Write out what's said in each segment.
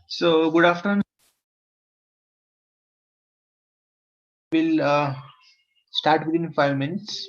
So good afternoon. We'll start within 5 minutes.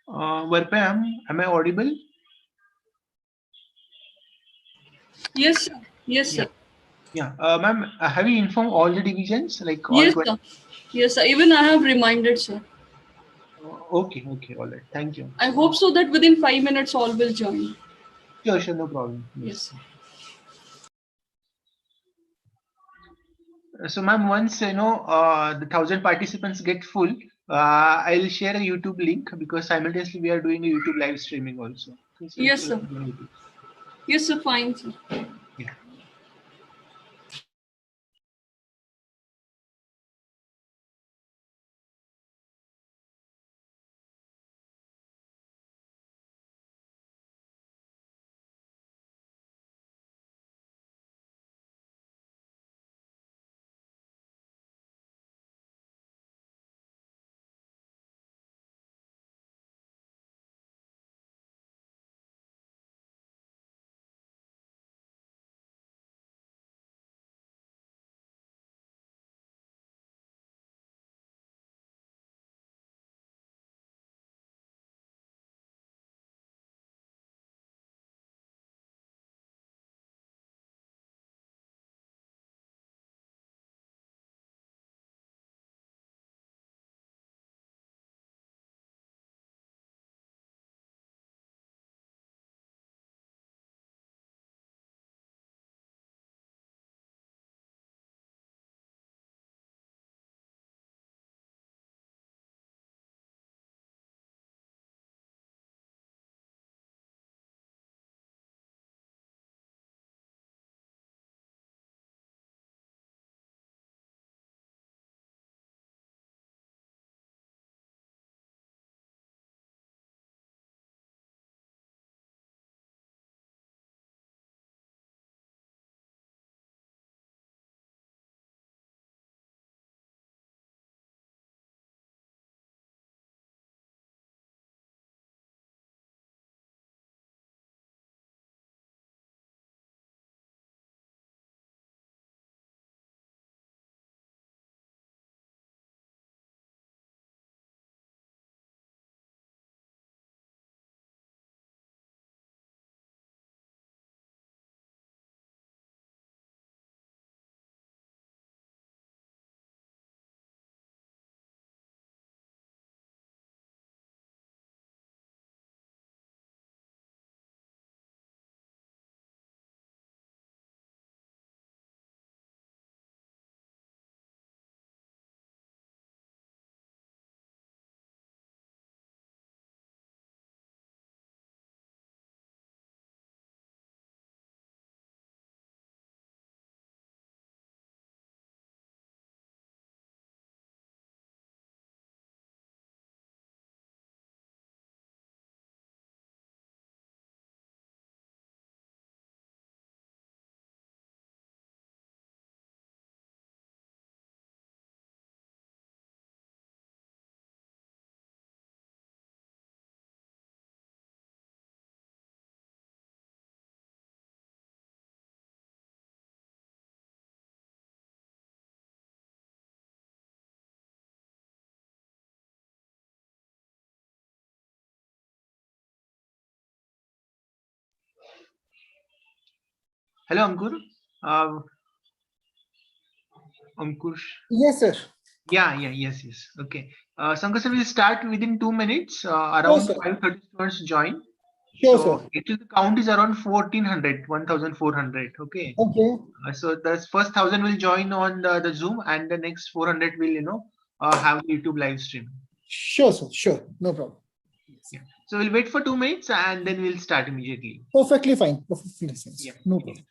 Varpe, am I audible? Yes, sir. Yes, Yeah. sir. Yeah. Ma'am, have you informed all the divisions, like all Yes, 20? sir. Yes, sir. Even I have reminded, sir. Okay. Okay. All right. Thank you. I hope so that within 5 minutes all will join. Sure. Sure. No problem. Yes. Yes. So, ma'am, once the 1,000 participants get full, I'll share a YouTube link because simultaneously we are doing a YouTube live streaming also. Okay, so it Yes, will sir. be on YouTube. Yes, sir. Fine, sir. Yeah. Hello, Ankur. Uh, Ankur. Yes, sir. Yes. Okay. Sankur sir will start within 2 minutes. Sure, Around sir. 5:30 students join. Sure, So sir. actually the count is around 1400, 1400. Okay. Okay. So the first 1000 will join on the Zoom, and the next 400 will, have the YouTube live stream. Sure, sir. Sure. No problem. Yes. Yeah. So we'll wait for 2 minutes and then we'll start immediately. Perfectly fine. Perfectly fine. Yeah. No problem.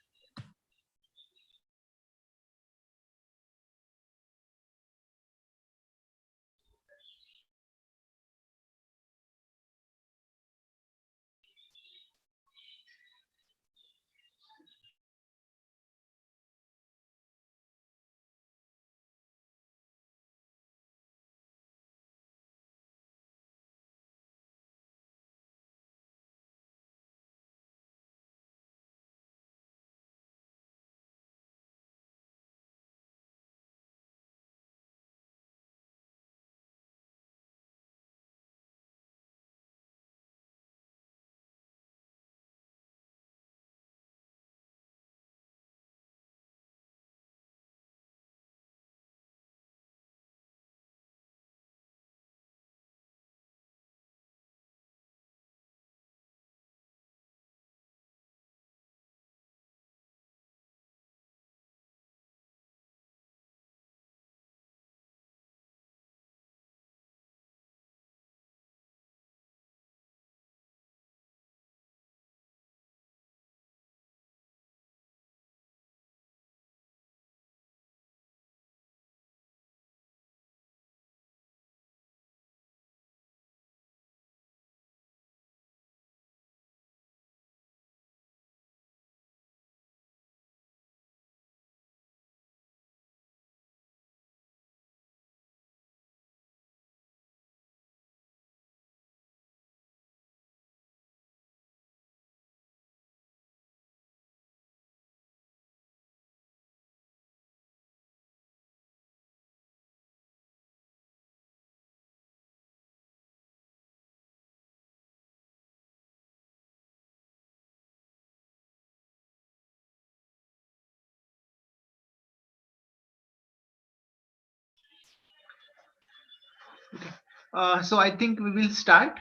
So I think we will start.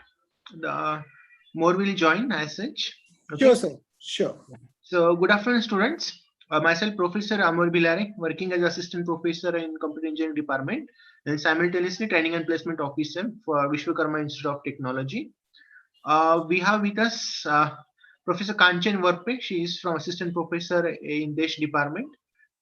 The more will join as such. Sure, Okay. sir. Sure. So good afternoon, students. Myself, Professor Amur Bilare, working as assistant professor in computer engineering department and simultaneously training and placement officer for Vishwakarma Institute of Technology. We have with us Professor Kanchan Varpe. She is from assistant professor in this department.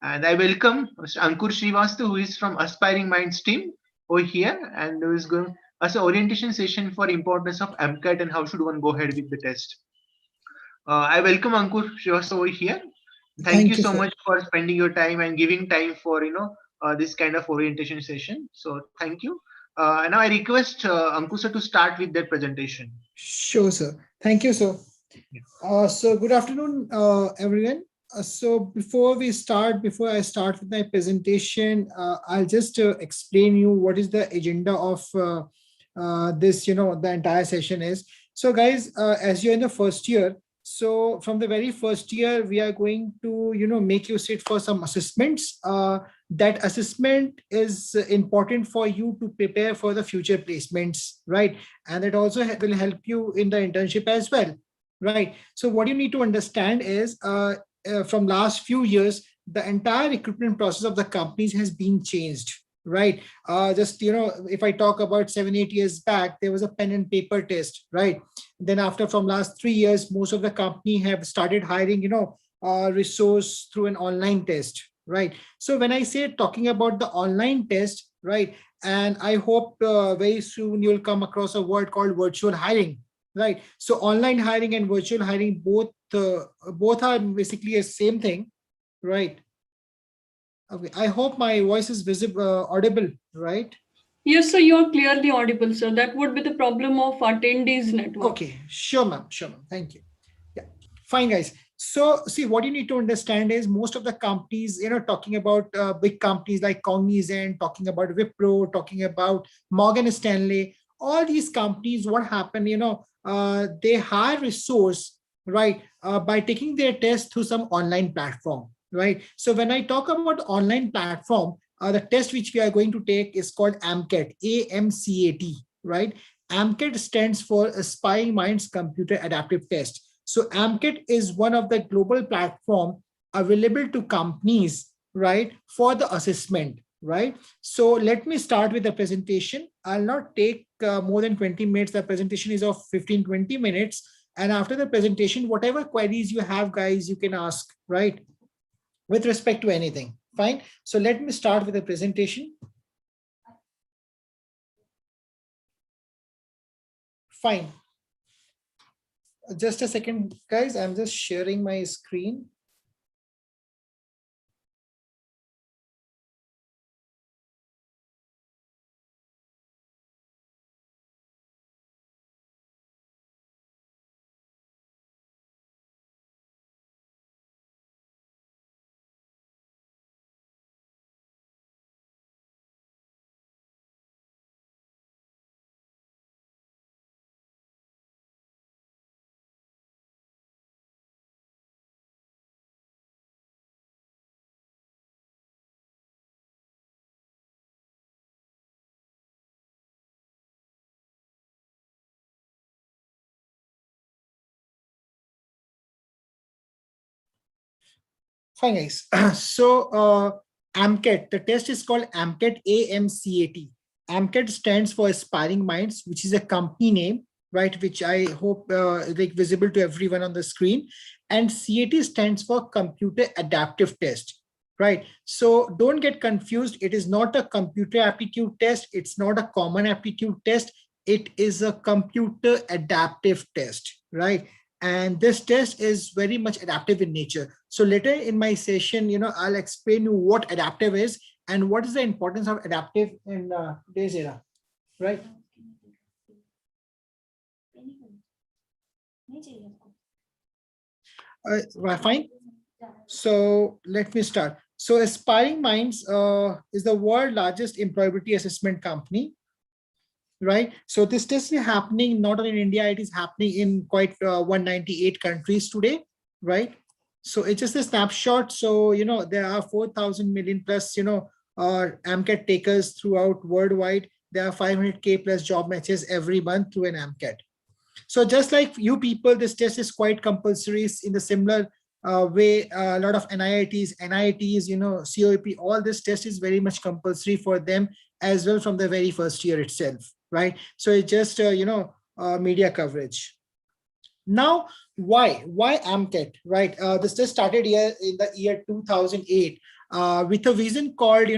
And I welcome Mr. Ankur Srivastu, who is from Aspiring Minds team over here, and who is going as an orientation session for importance of AMCAT and how should one go ahead with the test. I welcome Ankur Srivastu over here. Thank you Thank you, so sir. much for spending your time and giving time for this kind of orientation session. So thank you. And now I request Ankur sir to start with their presentation. Sure, sir. Thank you, sir. Yeah. So good afternoon, everyone. So before I start with my presentation, I'll just explain you what is the agenda of this, the entire session is. So guys, as you're in the first year, so from the very first year, we are going to, make you sit for some assessments. That assessment is important for you to prepare for the future placements, right? And it also will help you in the internship as well. Right. So what you need to understand is from last few years, the entire recruitment process of the companies has been changed. Right. Just, if I talk about 7, 8 years back, there was a pen and paper test. Right. Then after from last 3 years, most of the company have started hiring, resource through an online test. Right. So when I say talking about the online test, right, and I hope very soon you'll come across a word called virtual hiring. Right. So online hiring and virtual hiring both are basically the same thing, right? Okay. I hope my voice is visible, audible, right? Yes, sir, you are clearly audible, sir. That would be the problem of attendees network. Okay. Sure, ma'am. Sure, ma'am. Thank you. Yeah. Fine, guys. So see, what you need to understand is most of the companies, talking about big companies like Cognizant, talking about Wipro, talking about Morgan Stanley, all these companies, what happened, they hire resource, right, by taking their test through some online platform, right? So when I talk about online platform, the test which we are going to take is called AMCAT, AMCAT, right? AMCAT stands for Aspiring Minds Computer Adaptive Test. So AMCAT is one of the global platform available to companies, right, for the assessment, right? So let me start with the presentation. I'll not take more than 20 minutes. The presentation is of 15-20 minutes. And after the presentation, whatever queries you have, guys, you can ask, right, with respect to anything. Fine. So let me start with the presentation. Fine. Just a second, guys. I'm just sharing my screen. Fine, guys. So AMCAT, the test is called AMCAT, AMCAT. AMCAT stands for Aspiring Minds, which is a company name, right? Which I hope like visible to everyone on the screen. And CAT stands for Computer Adaptive Test, right? So don't get confused. It is not a computer aptitude test. It's not a common aptitude test. It is a computer adaptive test, right? And this test is very much adaptive in nature. So later in my session, I'll explain you what adaptive is and what is the importance of adaptive in today's era, right? Fine. So let me start. So Aspiring Minds is the world's largest employability assessment company, right? So this test is happening not only in India, it is happening in quite 198 countries today, right? So it's just a snapshot. So, there are 4,000 million plus, AMCAT takers throughout worldwide. There are 500K plus job matches every month through an AMCAT. So just like you people, this test is quite compulsory in the similar way. A lot of NIITs, COEP, all this test is very much compulsory for them as well from the very first year itself, right? So it's just, media coverage. Now, why AMCAT, right? This test started here in the year 2008 with a vision called,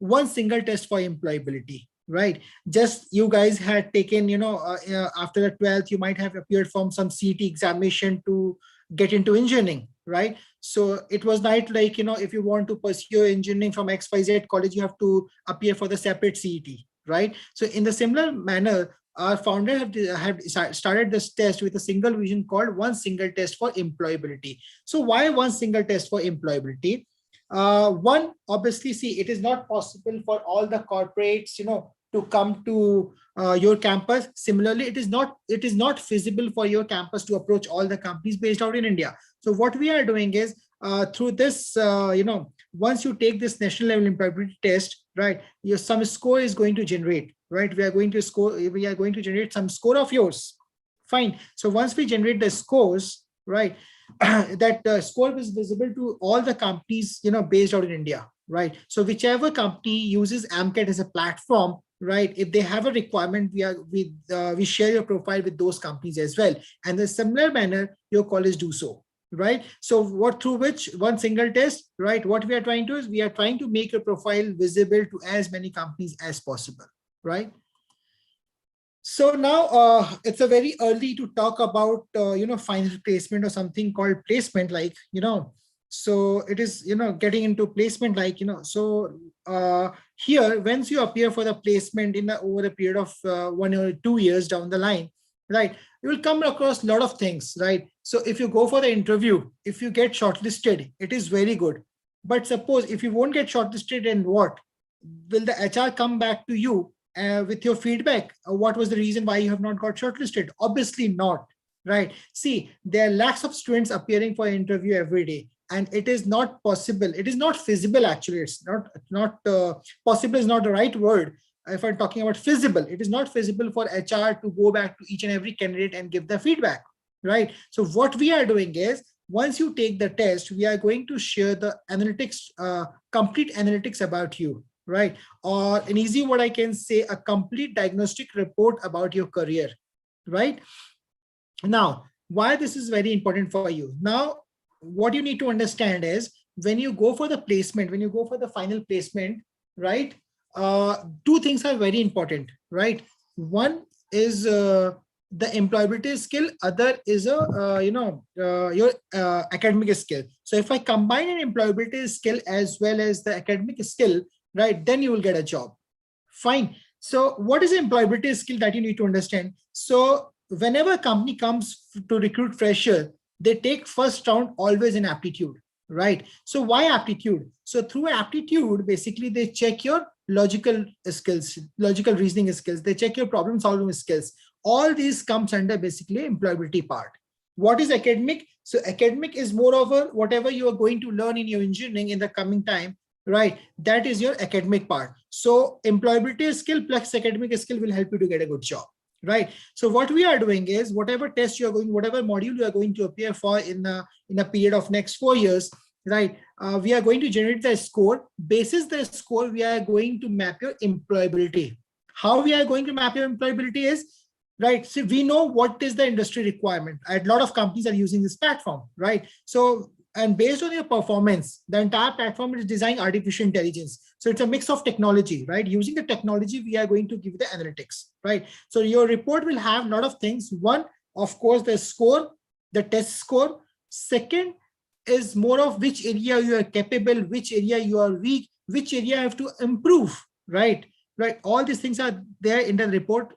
one single test for employability, right? Just you guys had taken, after the 12th, you might have appeared from some CET examination to get into engineering, right? So it was not like, if you want to pursue engineering from XYZ college, you have to appear for the separate CET, right? So in the similar manner, our founder have started this test with a single vision called one single test for employability. So why one single test for employability? One, obviously, see, it is not possible for all the corporates, to come to your campus. Similarly, it is not feasible for your campus to approach all the companies based out in India. So what we are doing is through this, once you take this national level employability test, right, some score is going to generate, right? We are going to generate some score of yours. Fine. So once we generate the scores, right, that score is visible to all the companies, based out in India, right? So whichever company uses AMCAT as a platform, right, if they have a requirement, we share your profile with those companies as well. And in a similar manner, your college do so, right? So through which one single test, right, what we are trying to is we are trying to make your profile visible to as many companies as possible, right? So now it's a very early to talk about, final placement or something called placement, like, so it is, getting into placement, like, so here, once you appear for the placement over a period of 1 or 2 years down the line, right, you will come across a lot of things, right? So if you go for the interview, if you get shortlisted, it is very good. But suppose if you won't get shortlisted, and what? Will the HR come back to you with your feedback? What was the reason why you have not got shortlisted? Obviously not, right? See, there are lakhs of students appearing for interview every day, and it is not possible. It is not feasible. Actually, it's not possible is not the right word. If I'm talking about feasible, it is not feasible for HR to go back to each and every candidate and give the feedback, right? So what we are doing is, once you take the test, we are going to share the analytics, complete analytics about you, right? Or in easy word, I can say a complete diagnostic report about your career, right? Now, why this is very important for you. Now, what you need to understand is, when you go for the placement, when you go for the final placement, right? Two things are very important, right? One is the employability skill, other is your academic skill. So if I combine an employability skill as well as the academic skill, right, then you will get a job. Fine. So what is the employability skill that you need to understand? So whenever a company comes to recruit fresher, they take first round always in aptitude, right? So why aptitude? So through aptitude, basically they check your logical skills, logical reasoning skills. They check your problem solving skills. All these comes under basically employability part. What is academic? So academic is more of a whatever you are going to learn in your engineering in the coming time, right? That is your academic part. So employability skill plus academic skill will help you to get a good job, right? So what we are doing is, whatever test you are going, whatever module you are going to appear for in a period of next 4 years, right? We are going to generate the score. Basis the score, we are going to map your employability. How we are going to map your employability is, right? So we know what is the industry requirement. A lot of companies are using this platform, right? So, and based on your performance, the entire platform is designed artificial intelligence. So it's a mix of technology, right? Using the technology, we are going to give the analytics, right? So your report will have a lot of things. One, of course, the score, the test score. Second is more of which area you are capable, which area you are weak, which area you have to improve, right? Right. All these things are there in the report.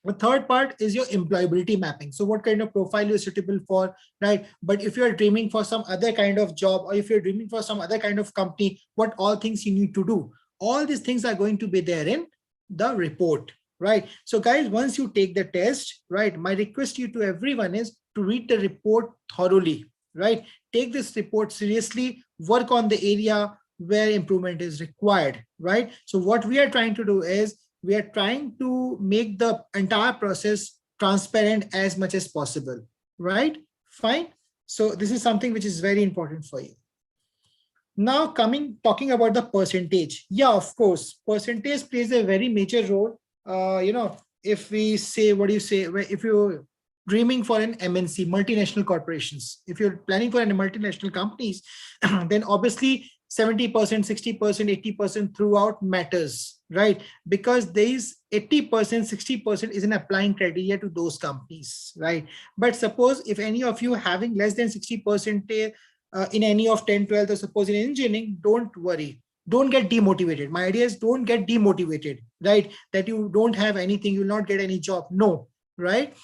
The third part is your employability mapping. So what kind of profile you're suitable for, right? But if you're dreaming for some other kind of job, or if you're dreaming for some other kind of company, what all things you need to do, all these things are going to be there in the report, right? So guys, once you take the test, right, my request to you to everyone is to read the report thoroughly, right? Take this report seriously, work on the area where improvement is required, right? So what we are trying to do is, we are trying to make the entire process transparent as much as possible, right? Fine. So this is something which is very important for you. Now talking about the percentage. Yeah, of course, percentage plays a very major role. If we say, what do you say, if you're dreaming for an MNC, multinational corporations, if you're planning for an multinational companies, then obviously 70%, 60%, 80% throughout matters, right? Because there is 80%, 60% is an applying criteria to those companies, right? But suppose if any of you having less than 60% in any of 10, 12, or suppose in engineering, don't worry. Don't get demotivated. My idea is, don't get demotivated, right? That you don't have anything, you will not get any job. No, right?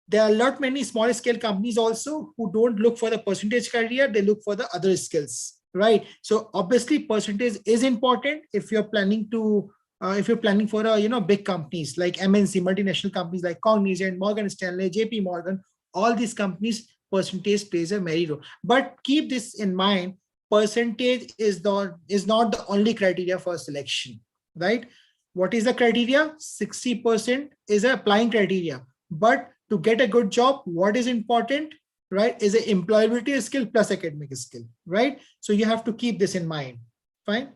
There are a lot many small scale companies also who don't look for the percentage criteria, they look for the other skills, right? So obviously percentage is important if you're planning to if you're planning for a big companies like MNC, multinational companies like Cognizant, Morgan Stanley, JP Morgan, all these companies, percentage plays a very role. But keep this in mind, percentage is not the only criteria for selection, right? What is the criteria? 60% is an applying criteria, but to get a good job, what is important, right, is an employability skill plus academic skill, right? So you have to keep this in mind. Fine.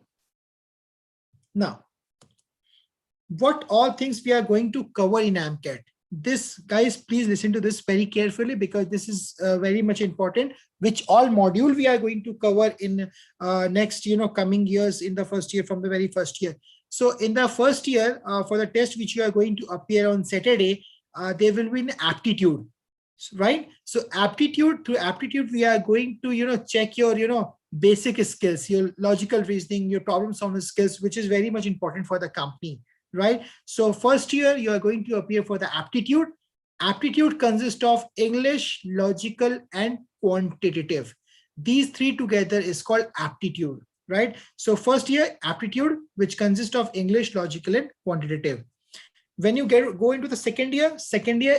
Now, what all things we are going to cover in AMCAT? This, guys, please listen to this very carefully, because this is very much important, which all module we are going to cover in next coming years, in the first year, from the very first year. So in the first year, for the test which you are going to appear on Saturday, there will be an aptitude, right? So aptitude, through aptitude, we are going to check your basic skills, your logical reasoning, your problem solving skills, which is very much important for the company, right? So first year you are going to appear for the aptitude. Aptitude consists of English, logical, and quantitative. These three together is called aptitude, right? So first year aptitude, which consists of English, logical, and quantitative. When you go into the second year,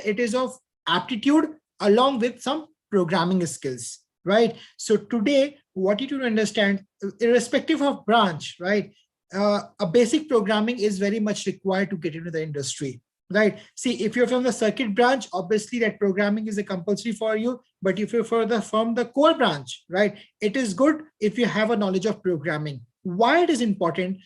it is of aptitude along with some programming skills, right? So today, what you need to understand, irrespective of branch, right? A basic programming is very much required to get into the industry, right? See, if you're from the circuit branch, obviously that programming is a compulsory for you. But if you're from the core branch, right, it is good if you have a knowledge of programming. Why it is important,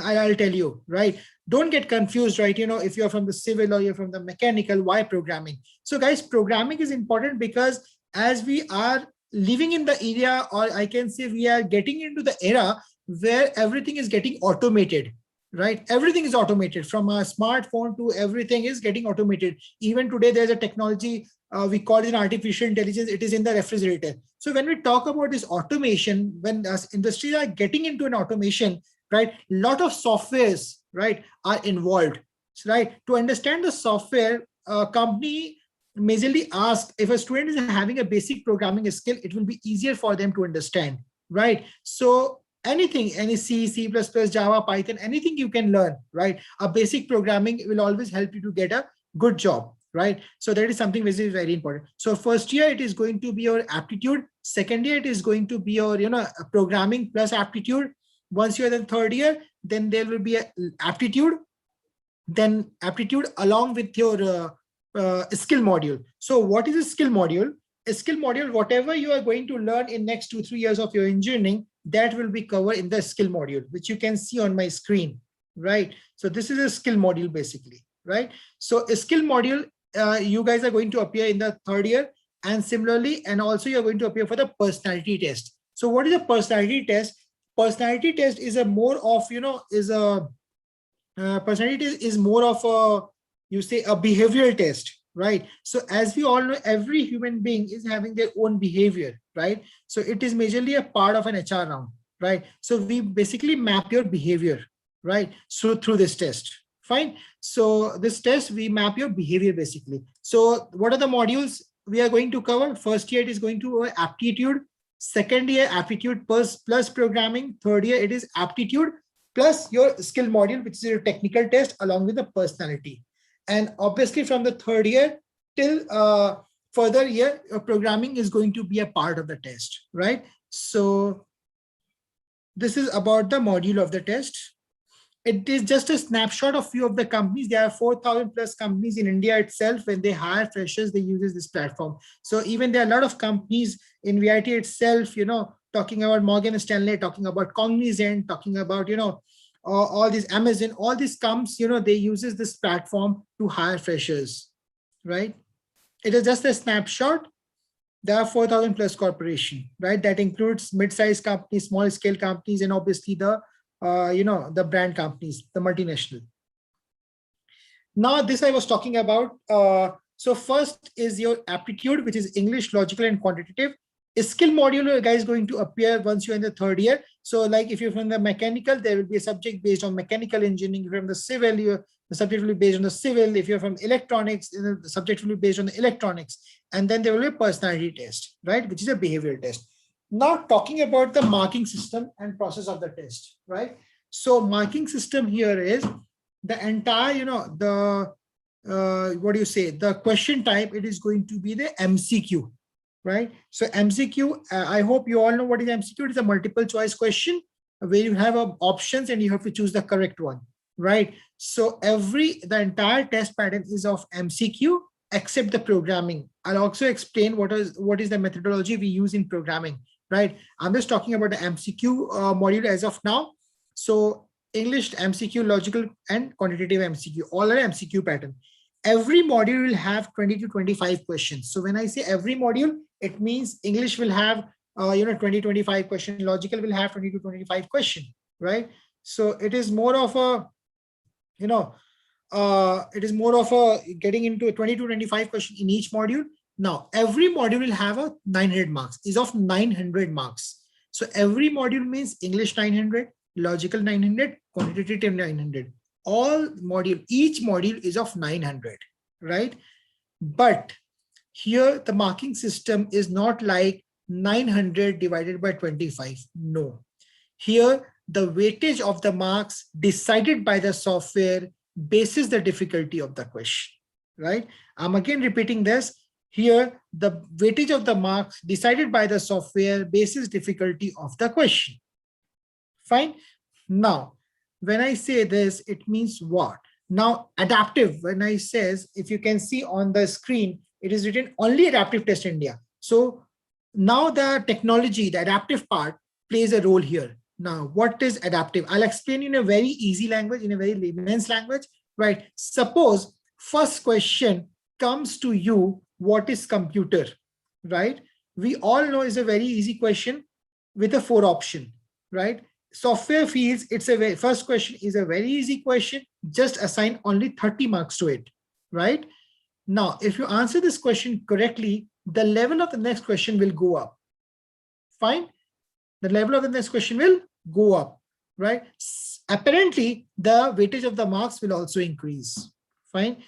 I'll tell you, right? Don't get confused, right? You know, if you're from the civil or you're from the mechanical, why programming? So guys, programming is important because as we are living in the area, or I can say we are getting into the era where everything is getting automated, right? Everything is automated, from a smartphone to everything is getting automated. Even today, there's a technology, we call it artificial intelligence. It is in the refrigerator. So when we talk about this automation, when industries are getting into an automation, right, lot of softwares, right, are involved, right? To understand the software, company majorly ask if a student is having a basic programming skill, it will be easier for them to understand, right? So anything, any C++, Java, Python, anything you can learn, right? A basic programming will always help you to get a good job, right? So that is something which is very important. So first year, it is going to be your aptitude. Second year, it is going to be your, programming plus aptitude. Once you're in the third year, then there will be a aptitude, then aptitude along with your skill module. So what is a skill module? A skill module, whatever you are going to learn in next 2-3 years of your engineering, that will be covered in the skill module, which you can see on my screen, right? So this is a skill module basically, right? So a skill module, you guys are going to appear in the third year, and similarly, and also you're going to appear for the personality test. So what is a personality test? Personality test is a more of, personality test is more of a, you say, a behavioral test, right? So as we all know, every human being is having their own behavior, right? So it is majorly a part of an HR round, right? So we basically map your behavior, right? So through this test, fine. So this test, we map your behavior basically. So what are the modules we are going to cover? First year, it is going to aptitude. Second year, aptitude plus programming. Third year, it is aptitude plus your skill module, which is your technical test along with the personality. And obviously from the third year till further year, programming is going to be a part of the test, right? So this is about the module of the test. It is just a snapshot of few of the companies. There are 4,000 plus companies in India itself. When they hire freshers, they use this platform. So even there are a lot of companies in VIT itself, talking about Morgan Stanley, talking about Cognizant, talking about, all these Amazon, all these comes, they uses this platform to hire freshers, right? It is just a snapshot. There are 4,000 plus corporation, right? That includes mid-sized companies, small scale companies, and obviously the the brand companies, the multinational. Now this I was talking about. So first is your aptitude, which is English, logical, and quantitative. A skill module, guys, going to appear once you're in the third year. So like if you're from the mechanical, there will be a subject based on mechanical engineering. If you're from the civil, the subject will be based on the civil. If you're from electronics, the subject will be based on the electronics. And then there will be a personality test, right? Which is a behavioral test. Now talking about the marking system and process of the test, right? So marking system here is the entire, what do you say? The question type, it is going to be the MCQ, right? So MCQ, I hope you all know what is MCQ. It is a multiple choice question where you have options and you have to choose the correct one, right? So the entire test pattern is of MCQ except the programming. I'll also explain what is the methodology we use in programming, right? I'm just talking about the MCQ module as of now. So English MCQ, logical and quantitative MCQ, all are MCQ pattern. Every module will have 20 to 25 questions. So when I say every module, it means English will have 20-25 questions, logical will have 20 to 25 questions, right? So it is more of a, getting into a 20 to 25 questions in each module. Now, every module will have a 900 marks, is of 900 marks. So every module means English 900, logical 900, quantitative 900. Each module is of 900, right? But here the marking system is not like 900 divided by 25. No. Here the weightage of the marks decided by the software bases the difficulty of the question, right? I'm again repeating this. Here, the weightage of the marks decided by the software basis difficulty of the question. Fine. Now, when I say this, it means what? Now, adaptive, when I says, if you can see on the screen, it is written only adaptive test India. So now the technology, the adaptive part plays a role here. Now, what is adaptive? I'll explain in a very easy language, in a very layman's language, right? Suppose first question comes to you, what is computer, right? We all know is a very easy question with a 4 option, right? Software feels it's a very, first question is a very easy question, just assign only 30 marks to it, right? Now, if you answer this question correctly, the level of the next question will go up. Fine. The level of the next question will go up, right? Apparently, the weightage of the marks will also increase. Fine.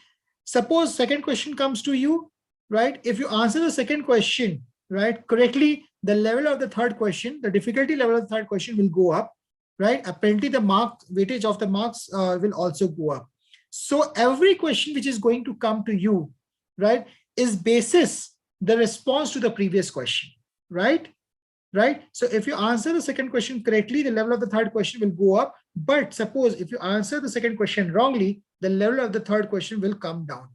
Suppose second question comes to you, right? If you answer the second question, right, correctly, the level of the third question, the difficulty level of the third question will go up, right? Apparently, the mark weightage of the marks will also go up. So every question which is going to come to you, right, is basis the response to the previous question, right? Right? So if you answer the second question correctly, the level of the third question will go up. But suppose if you answer the second question wrongly, the level of the third question will come down,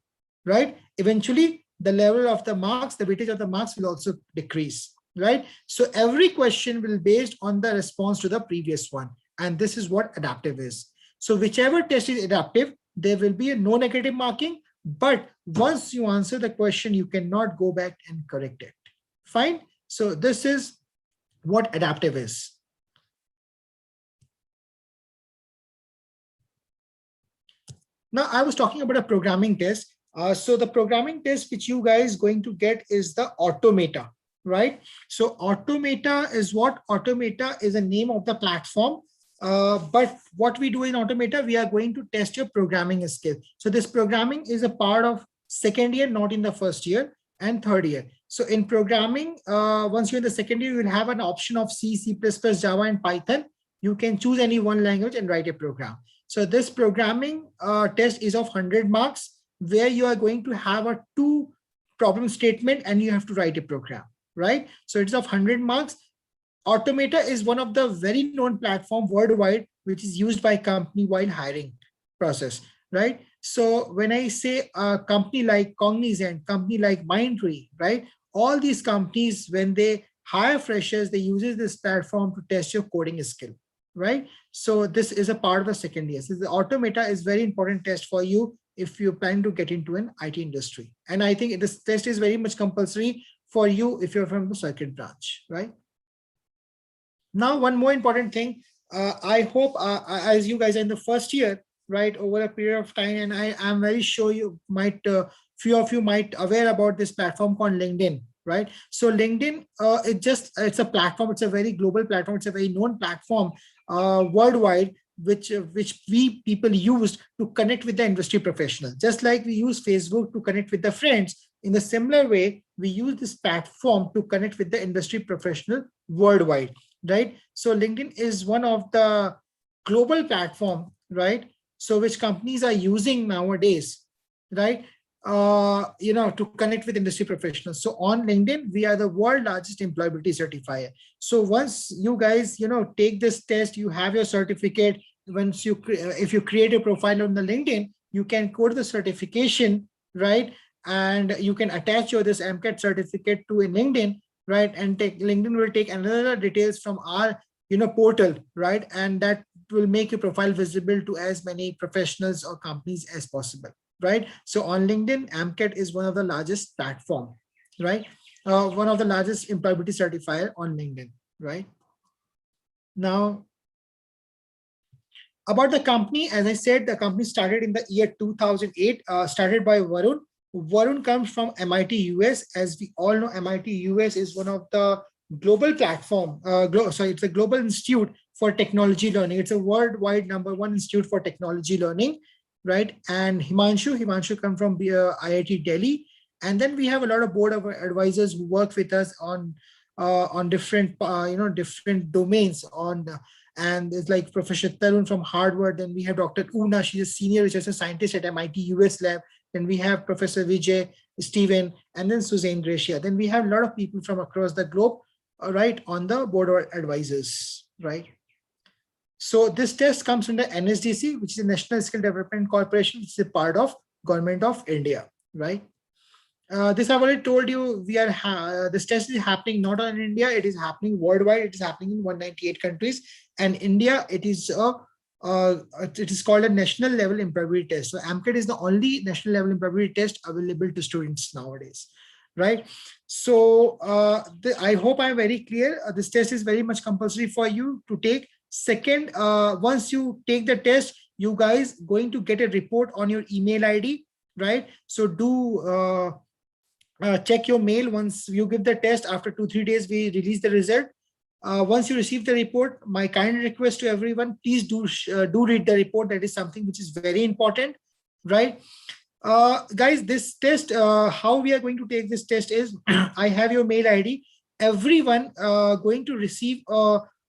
right? Eventually, the level of the marks, the weightage of the marks will also decrease, right? So every question will be based on the response to the previous one. And this is what adaptive is. So whichever test is adaptive, there will be a no negative marking. But once you answer the question, you cannot go back and correct it. Fine. So this is what adaptive is. Now, I was talking about a programming test. So the programming test which you guys going to get is the Automata, right? So Automata is what? Automata is a name of the platform. But what we do in Automata, we are going to test your programming skill. So this programming is a part of second year, not in the first year and third year. So in programming, once you're in the second year, you will have an option of C, C++, Java, and Python. You can choose any one language and write a program. So this programming test is of 100 marks, where you are going to have a 2 problem statement and you have to write a program, right? So it's of 100 marks. Automata is one of the very known platform worldwide, which is used by company while hiring process, right? So when I say a company like Cognizant, company like Mindtree, right? All these companies, when they hire freshers, they use this platform to test your coding skill, right? So this is a part of the second year. So the Automata is very important test for you if you plan to get into an IT industry. And I think this test is very much compulsory for you if you're from the circuit branch, right? Now, one more important thing, I hope as you guys are in the first year, right, over a period of time, and I am very sure you might, few of you might aware about this platform called LinkedIn, right? So LinkedIn, it's a platform, it's a very global platform, it's a very known platform worldwide, which we people use to connect with the industry professionals. Just like we use Facebook to connect with the friends, in a similar way, we use this platform to connect with the industry professional worldwide, right? So LinkedIn is one of the global platform, right? So which companies are using nowadays, right? To connect with industry professionals. So on LinkedIn, we are the world largest employability certifier. So once you guys, take this test, you have your certificate. Once if you create a profile on the LinkedIn, you can code the certification, right? And you can attach this AMCAT certificate to a LinkedIn, right? And LinkedIn will take another details from our, portal, right? And that will make your profile visible to as many professionals or companies as possible, right? So on LinkedIn, AMCAT is one of the largest platform, right? One of the largest employability certifier on LinkedIn, right? Now, about the company, as I said, the company started in the year 2008, started by Varun. Varun comes from MIT US. As we all know, MIT US is one of the global platform, it's a global institute for technology learning. It's a worldwide #1 institute for technology learning, right? And Himanshu comes from IIT Delhi. And then we have a lot of board of advisors who work with us on different, different domains and it's like Professor Tarun from Harvard. Then we have Dr. Una, she's a senior research scientist at MIT US lab. then we have Professor Vijay, Stephen, and then Suzanne Gracia. Then we have a lot of people from across the globe, right, on the board of advisors, right? So this test comes under NSDC, which is the National Skill Development Corporation, which is a part of Government of India, right? This I've already told you, this test is happening not only in India, it is happening worldwide. It is happening in 198 countries, and India, it is called a national level employability test. So AMCAT is the only national level employability test available to students nowadays, right? So I hope I'm very clear. This test is very much compulsory for you to take. Second, once you take the test, you guys going to get a report on your email ID, right? So do check your mail once you give the test. After 2-3 days, we release the result. Once you receive the report, my kind request to everyone, please do read the report. That is something which is very important, right? Guys, this test, how we are going to take this test is, I have your mail ID. Everyone going to receive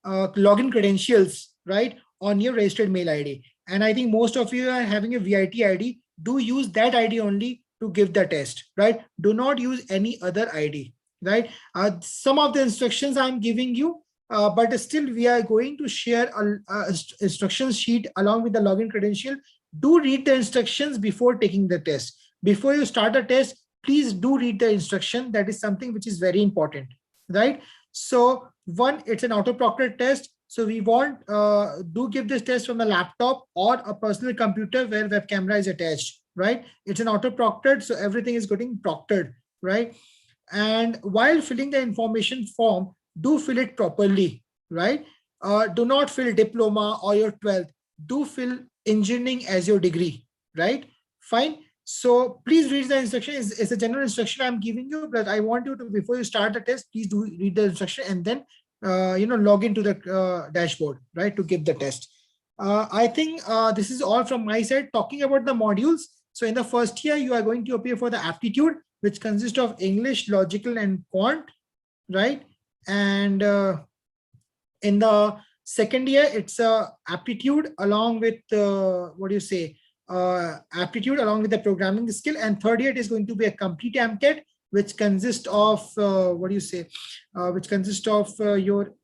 login credentials, right, on your registered mail ID. And I think most of you are having a VIT ID. Do use that ID only to give the test, right? Do not use any other ID, right? Some of the instructions I'm giving you, but still we are going to share a instruction sheet along with the login credential. Do read the instructions before taking the test. Before you start the test, please do read the instruction. That is something which is very important, right? So one, it's an auto-proctored test. So we want, do give this test from a laptop or a personal computer where web camera is attached, right? It's an auto-proctored, so everything is getting proctored, right? And while filling the information form, do fill it properly, right? Do not fill diploma or your 12th. Do fill engineering as your degree, right? Fine. So please read the instruction. It's a general instruction I'm giving you, but I want you to, before you start the test, please do read the instruction and then log into the dashboard, right, to give the test. I think this is all from my side. Talking about the modules. So in the first year, you are going to appear for the aptitude, which consists of English, logical, and quant, right? And in the second year, it's aptitude along with aptitude along with the programming skill. And third year, it is going to be a complete AMCAT, which consists of your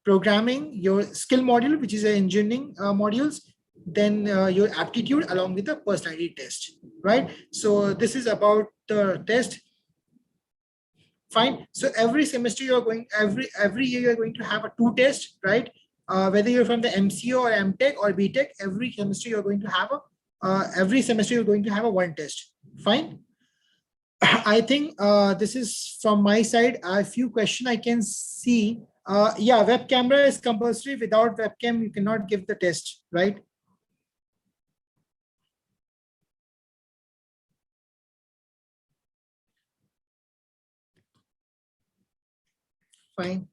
programming, your skill module, which is an engineering modules, then your aptitude along with the personality test, right? So this is about the test. Fine. So every semester you're going, every year you're going to have a 2 tests, right? Whether you're from the MCO or MTech or BTech, every semester you're going to have a 1 test. Fine. I think this is from my side. A few questions I can see. Yeah, web camera is compulsory. Without webcam, you cannot give the test, right? Fine.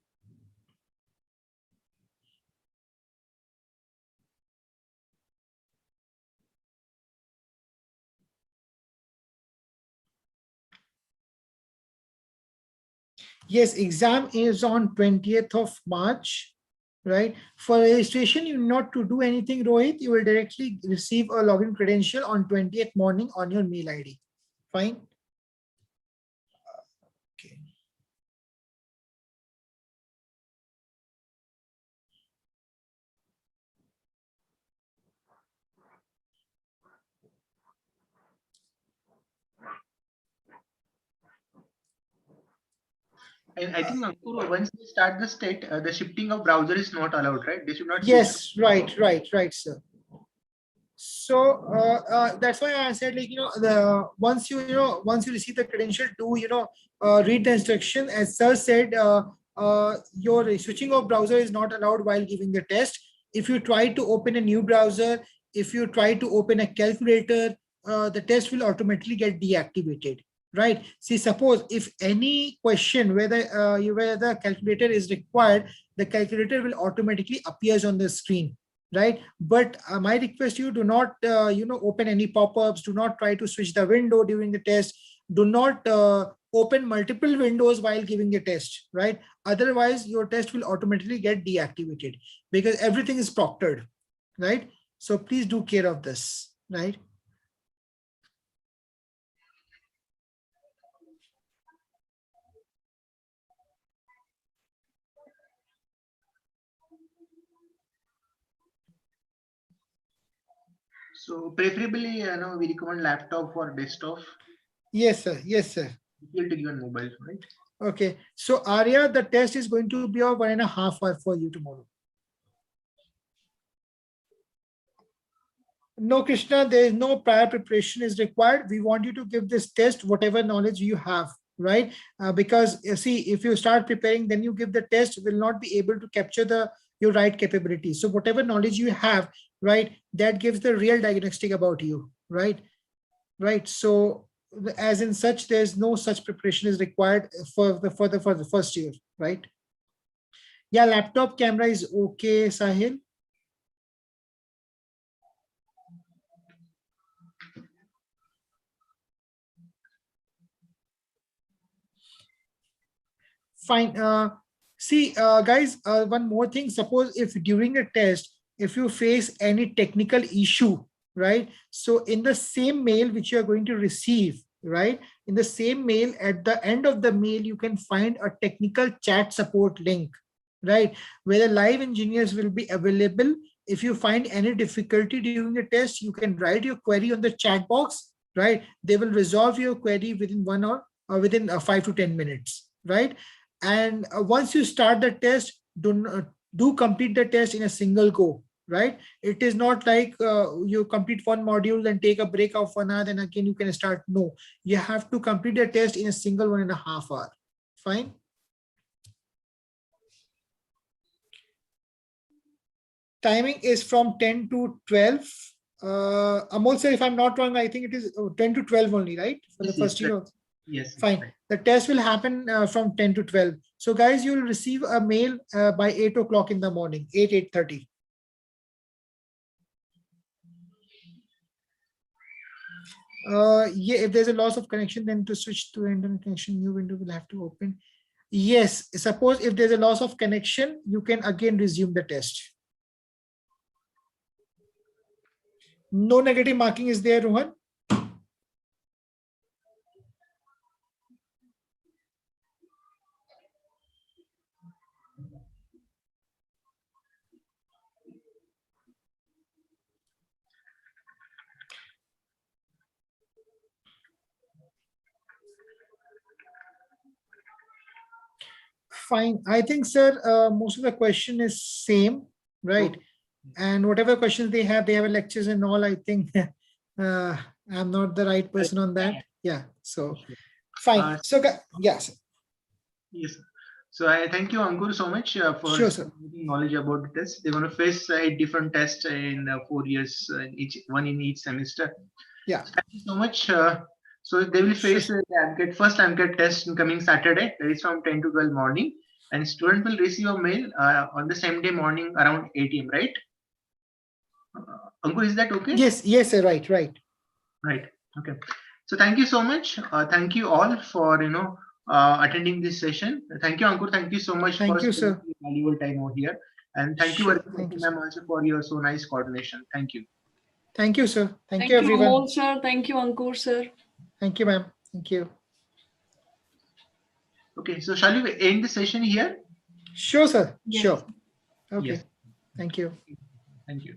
Yes, exam is on 20th of March, right? For registration, you not to do anything, Rohit. You will directly receive a login credential on 20th morning on your mail ID. Fine. Okay. And I think Ankur, once they start the state, the shifting of browser is not allowed, right? They should not. Yes, right, sir. So that's why I said, like, once you receive the credential, do read the instruction. As sir said, your switching of browser is not allowed while giving the test. If you try to open a new browser, if you try to open a calculator, the test will automatically get deactivated, right? See, suppose if any question whether the calculator is required, the calculator will automatically appears on the screen, right? But my request, you do not open any pop-ups. Do not try to switch the window during the test. Do not open multiple windows while giving a test, right? Otherwise your test will automatically get deactivated because everything is proctored, right? So please do care of this, right? So preferably, we recommend laptop or desktop. Yes, sir. Yes, sir. Difficult to give on mobile, right? Okay. So Arya, the test is going to be of 1.5 hours for you tomorrow. No, Krishna, there is no prior preparation is required. We want you to give this test whatever knowledge you have, right? Because see, if you start preparing, then you give the test, will not be able to capture your right capability. So whatever knowledge you have, right, that gives the real diagnostic about you, right? Right. So as in such, there's no such preparation is required for the first year, right? Yeah, laptop camera is okay, Sahil. Fine. See, guys, one more thing. Suppose if during a test, if you face any technical issue, right? So in the same mail which you are going to receive, right? In the same mail, at the end of the mail, you can find a technical chat support link, right? Where the live engineers will be available. If you find any difficulty during the test, you can write your query on the chat box, right? They will resolve your query within 1 hour or within 5 to 10 minutes, right? And once you start the test, do complete the test in a single go, right? It is not like you complete one module, then take a break of 1 hour, then again you can start. No, you have to complete the test in a single 1.5 hour. Fine. Timing is from 10 to 12. Amol sir, if I'm not wrong, I think it is 10 to 12 only, right? For the first year. Yes. Fine. Right. The test will happen from 10 to 12. So guys, you will receive a mail by 8 o'clock in the morning, 8:30. Yeah, if there's a loss of connection, then to switch to internet connection, new window will have to open. Yes, suppose if there's a loss of connection, you can again resume the test. No negative marking is there, Rohan? Fine. I think, sir, most of the question is same, right? Okay. And whatever questions they have lectures and all. I think I'm not the right person on that. Yeah. So fine. So yes. Yes. So I thank you, Ankur, so much for Sure, sir. knowledge about the test. They're going to face 8 different tests in 4 years, one in each semester. Yeah. So thank you so much. So they will face Sure. the first AMCAT test in coming Saturday. That is from 10 to 12 morning. And student will receive a mail on the same day morning around 8 a.m. Right? Ankur, is that okay? Yes. Yes, sir. Right. Right. Right. Okay. So thank you so much. Thank you all for attending this session. Thank you, Ankur. Thank you so much Thank for you, spending sir. your valuable time over here. And thank you, Sure. Thank you, sir. ma'am, also for your so nice coordination. Thank you. Thank you, sir. Thank Thank you, you, everyone. Amol sir. Thank you, Ankur sir. Thank you, ma'am. Thank you. Okay. So shall we end the session here? Sure, sir. Yes. Sure. Okay. Yes. Thank you. Thank you.